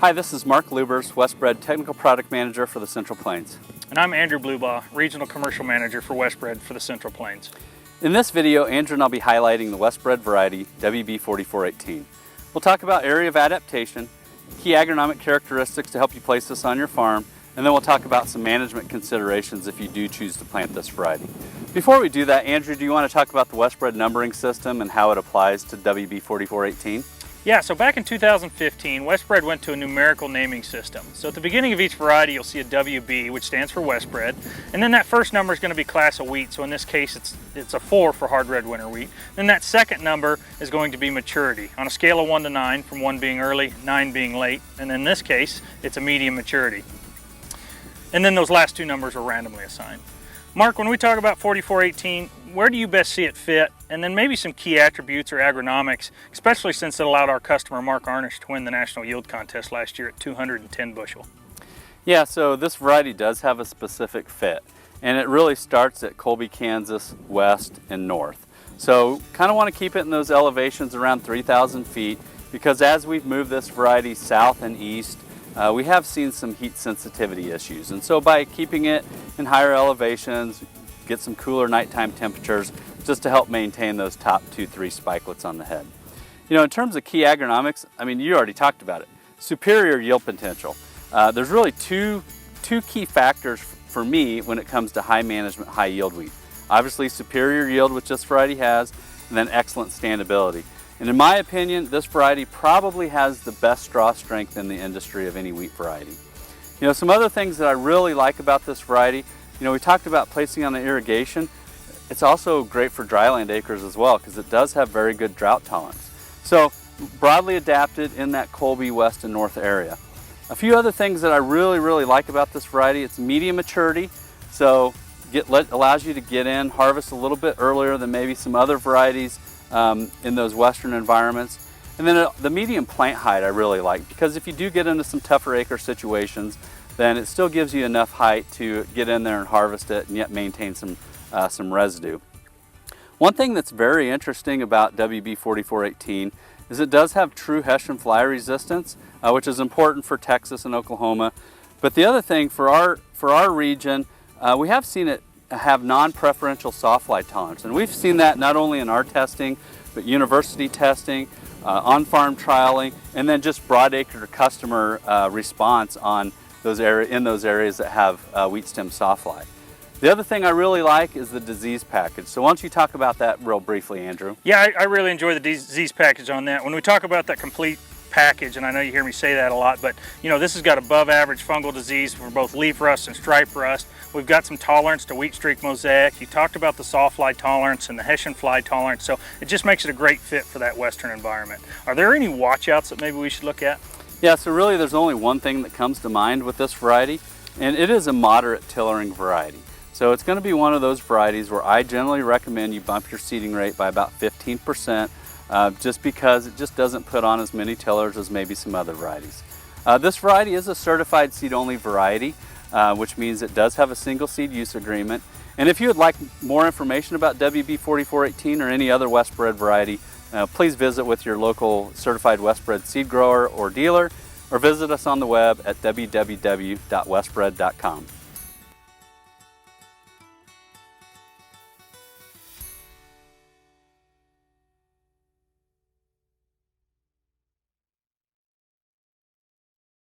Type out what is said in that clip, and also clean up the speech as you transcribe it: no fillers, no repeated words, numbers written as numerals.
Hi, this is Mark Lubers, WestBred Technical Product Manager for the Central Plains. And I'm Andrew Blubaugh, Regional Commercial Manager for WestBred for the Central Plains. In this video, Andrew and I'll be highlighting the WestBred variety WB4418. We'll talk about area of adaptation, key agronomic characteristics to help you place this on your farm, and then we'll talk about some management considerations if you do choose to plant this variety. Before we do that, Andrew, do you want to talk about the WestBred numbering system and how it applies to WB4418? Yeah, so back in 2015, WestBred went to a numerical naming system. So at the beginning of each variety, you'll see a WB, which stands for WestBred, and then that first number is going to be class of wheat. So in this case, it's a 4 for hard red winter wheat. Then that second number is going to be maturity on a scale of 1 to 9, from 1 being early, 9 being late, and in this case, it's a medium maturity. And then those last two numbers are randomly assigned. Mark, when we talk about 4418, where do you best see it fit? And then maybe some key attributes or agronomics, especially since it allowed our customer Mark Arnish to win the National Yield Contest last year at 210 bushel. Yeah, so this variety does have a specific fit, and it really starts at Colby, Kansas, west and north. So kind of want to keep it in those elevations around 3,000 feet, because as we've moved this variety south and east, we have seen some heat sensitivity issues. And so by keeping it in higher elevations, get some cooler nighttime temperatures just to help maintain those top 2-3 spikelets on the head. You know, in terms of key agronomics, I mean, you already talked about it. Superior yield potential. There's really two key factors for me when it comes to high management, high yield wheat. Obviously, superior yield, which this variety has, and then excellent standability. And in my opinion, this variety probably has the best straw strength in the industry of any wheat variety. You know, some other things that I really like about this variety, you know, we talked about placing on the irrigation. It's also great for dryland acres as well, because it does have very good drought tolerance. So broadly adapted in that Colby west and north area. A few other things that I really like about this variety: it's medium maturity, so allows you to get in, harvest a little bit earlier than maybe some other varieties in those western environments. And then the medium plant height I really like, because if you do get into some tougher acre situations, then it still gives you enough height to get in there and harvest it and yet maintain some residue. One thing that's very interesting about WB4418 is it does have true Hessian fly resistance, which is important for Texas and Oklahoma. But the other thing for our region, we have seen it have non-preferential sawfly tolerance, and we've seen that not only in our testing, but university testing, on-farm trialing, and then just broadacre customer response on those areas that have wheat stem sawfly. The other thing I really like is the disease package. So why don't you talk about that real briefly, Andrew? Yeah, I really enjoy the disease package on that. When we talk about that complete package, and I know you hear me say that a lot, but you know, this has got above average fungal disease for both leaf rust and stripe rust. We've got some tolerance to wheat streak mosaic. You talked about the sawfly tolerance and the Hessian fly tolerance, so it just makes it a great fit for that western environment. Are there any watch-outs that maybe we should look at? Yeah, so really there's only one thing that comes to mind with this variety, and it is a moderate tillering variety. So it's going to be one of those varieties where I generally recommend you bump your seeding rate by about 15%, just because it just doesn't put on as many tillers as maybe some other varieties. This variety is a certified seed-only variety, which means it does have a single seed use agreement. And if you would like more information about WB4418 or any other WestBred variety, please visit with your local certified WestBred seed grower or dealer, or visit us on the web at www.westbred.com.